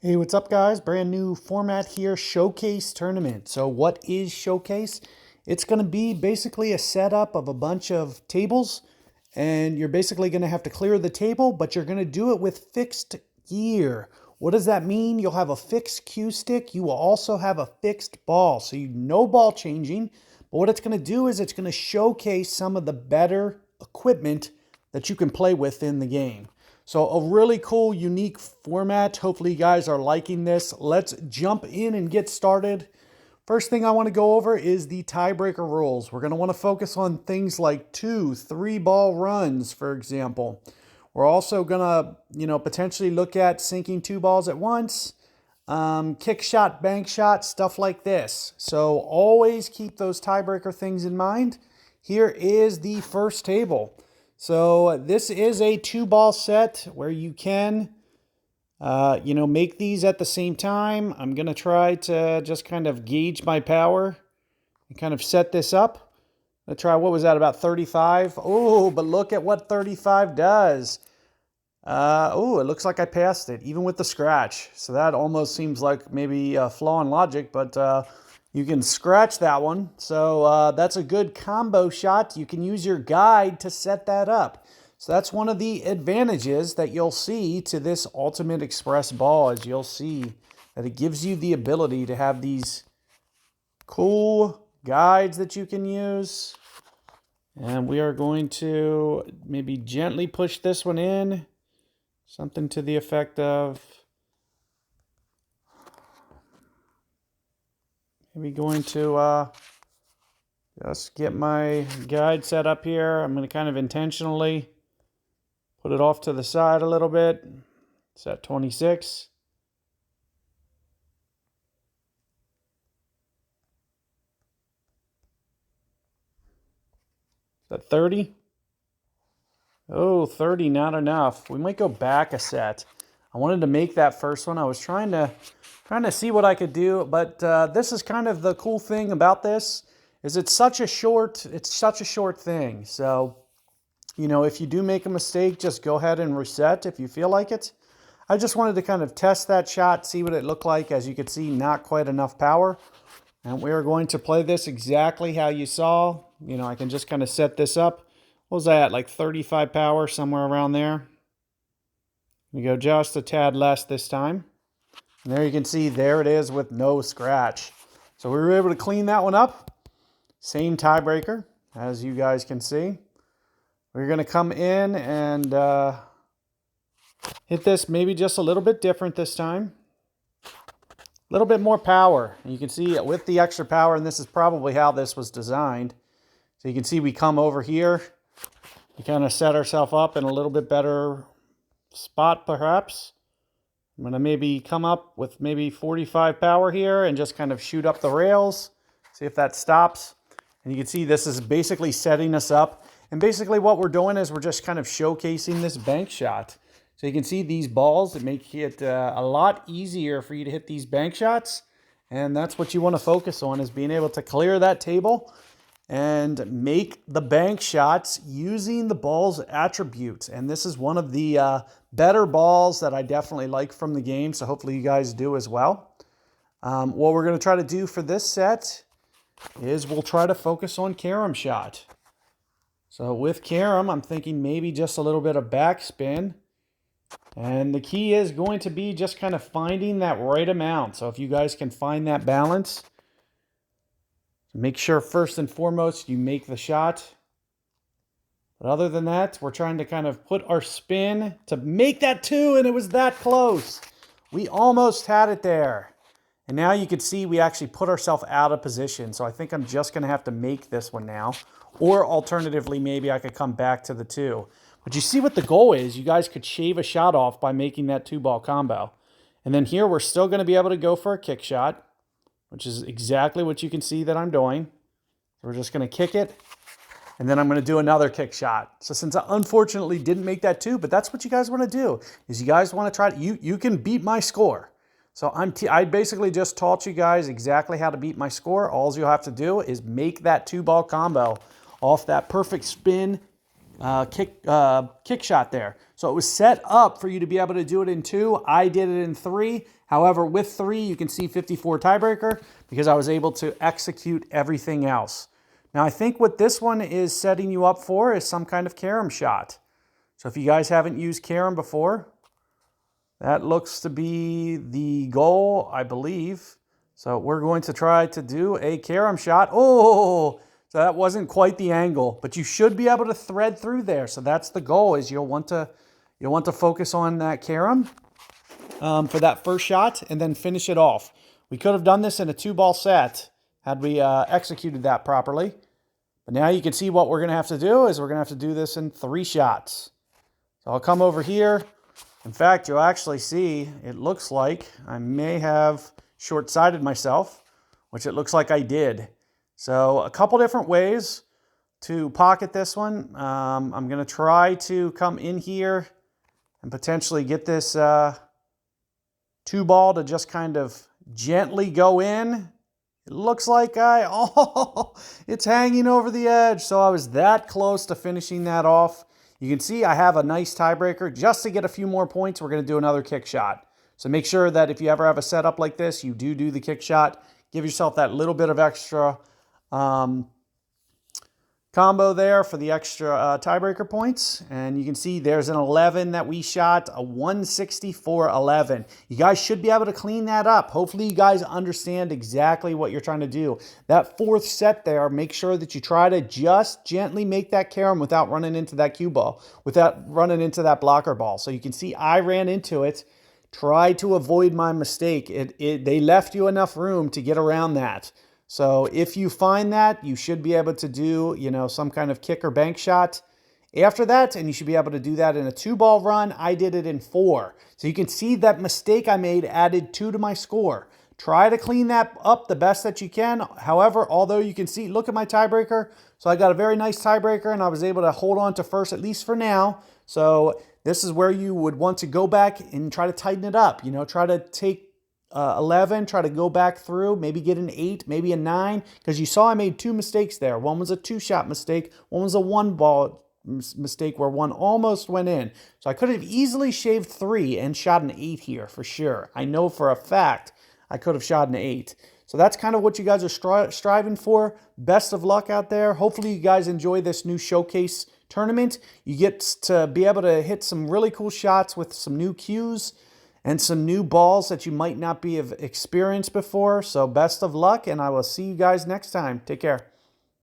Hey, what's up, guys? Brand new format here, Showcase Tournament. So what is Showcase? It's going to be basically a setup of a bunch of tables, and you're basically going to have to clear the table, but you're going to do it with fixed gear. What does that mean? You'll have a fixed cue stick. You will also have a fixed ball, so no ball changing. But what it's going to do is it's going to showcase some of the better equipment that you can play with in the game. So a really cool, unique format. Hopefully you guys are liking this. Let's jump in and get started. First thing I want to go over is the tiebreaker rules. We're going to want to focus on things like 2, 3 ball runs, for example. We're also going to, potentially look at sinking 2 balls at once, kick shot, bank shot, stuff like this. So always keep those tiebreaker things in mind. Here is the first table. So this is a 2-ball set where you can, make these at the same time. I'm going to try to just kind of gauge my power and kind of set this up. Let's try, what was that, about 35? Oh, but look at what 35 does. It looks like I passed it, even with the scratch. So that almost seems like maybe a flaw in logic, but you can scratch that one. So that's a good combo shot. You can use your guide to set that up. So that's one of the advantages that you'll see to this Ultimate Express ball, is you'll see that it gives you the ability to have these cool guides that you can use. And we are going to maybe gently push this one in. Something to the effect of maybe going to just get my guide set up here. I'm going to kind of intentionally put it off to the side a little bit. It's at 26. Is that 30? Oh, 30, not enough. We might go back a set. I wanted to make that first one. I was trying to see what I could do, but this is kind of the cool thing about this, is it's such a short thing. So, if you do make a mistake, just go ahead and reset if you feel like it. I just wanted to kind of test that shot, see what it looked like. As you can see, not quite enough power. And we are going to play this exactly how you saw. I can just kind of set this up. What was that, like 35 power, somewhere around there? We go just a tad less this time. And there you can see, there it is with no scratch. So we were able to clean that one up. Same tiebreaker, as you guys can see. We're going to come in and hit this maybe just a little bit different this time. A little bit more power. And you can see with the extra power, and this is probably how this was designed. So you can see we come over here. We kind of set ourselves up in a little bit better spot, perhaps. I'm going to maybe come up with maybe 45 power here and just kind of shoot up the rails. See if that stops. And you can see this is basically setting us up. And basically what we're doing is we're just kind of showcasing this bank shot. So you can see these balls that make it a lot easier for you to hit these bank shots. And that's what you want to focus on, is being able to clear that table and make the bank shots using the ball's attributes. And this is one of the better balls that I definitely like from the game, so hopefully you guys do as well. What we're going to try to do for this set is we'll try to focus on carom shot. So with carom, I'm thinking maybe just a little bit of backspin. And the key is going to be just kind of finding that right amount. So if you guys can find that balance, make sure first and foremost you make the shot. But other than that, we're trying to kind of put our spin to make that 2, and it was that close. We almost had it there. And now you can see we actually put ourselves out of position. So I think I'm just going to have to make this one now. Or alternatively, maybe I could come back to the 2. But you see what the goal is. You guys could shave a shot off by making that 2-ball combo. And then here we're still going to be able to go for a kick shot, which is exactly what you can see that I'm doing. So we're just going to kick it, and then I'm going to do another kick shot. So since I unfortunately didn't make that 2, but that's what you guys want to do, is you guys want to try to, you can beat my score. So I basically just taught you guys exactly how to beat my score. All you'll have to do is make that 2-ball combo off that perfect spin kick shot there. So So it was set up for you to be able to do it in 2. I did it in 3. However, with 3, you can see 54 tiebreaker because I was able to execute everything else. Now, I think what this one is setting you up for is some kind of carom shot. So if you guys haven't used carom before, that looks to be the goal, I believe. So we're going to try to do a carom shot. Oh, so that wasn't quite the angle, but you should be able to thread through there. So that's the goal, is you'll want to focus on that carom for that first shot and then finish it off. We could have done this in a 2-ball set had we executed that properly. But now you can see what we're going to have to do is we're going to have to do this in 3 shots. So I'll come over here. In fact, you'll actually see it looks like I may have short-sighted myself, which it looks like I did. So a couple different ways to pocket this one. I'm going to try to come in here and potentially get this 2-ball to just kind of gently go in. It looks like it's hanging over the edge. So I was that close to finishing that off. You can see I have a nice tiebreaker. Just to get a few more points, we're going to do another kick shot. So make sure that if you ever have a setup like this, you do the kick shot. Give yourself that little bit of extra combo there for the extra tiebreaker points. And you can see there's an 11 that we shot, a 164-11. You guys should be able to clean that up. Hopefully you guys understand exactly what you're trying to do. That 4th set there, make sure that you try to just gently make that carom without running into that cue ball, without running into that blocker ball. So you can see I ran into it. Try to avoid my mistake. They left you enough room to get around that. So if you find that, you should be able to do, some kind of kick or bank shot after that, and you should be able to do that in a 2-ball run. I did it in 4. So you can see that mistake I made added 2 to my score. Try to clean that up the best that you can. However, although you can see, look at my tiebreaker. So I got a very nice tiebreaker, and I was able to hold on to first, at least for now. So this is where you would want to go back and try to tighten it up. Try to take 11, try to go back through, maybe get an 8, maybe a 9, because you saw I made 2 mistakes there. One was a 2-shot mistake, one was a 1-ball mistake where 1 almost went in. So I could have easily shaved 3 and shot an 8 here for sure. I know for a fact I could have shot an 8. So that's kind of what you guys are striving for. Best of luck out there. Hopefully you guys enjoy this new showcase tournament. You get to be able to hit some really cool shots with some new cues and some new balls that you might not be have experienced before. So best of luck, and I will see you guys next time. Take care.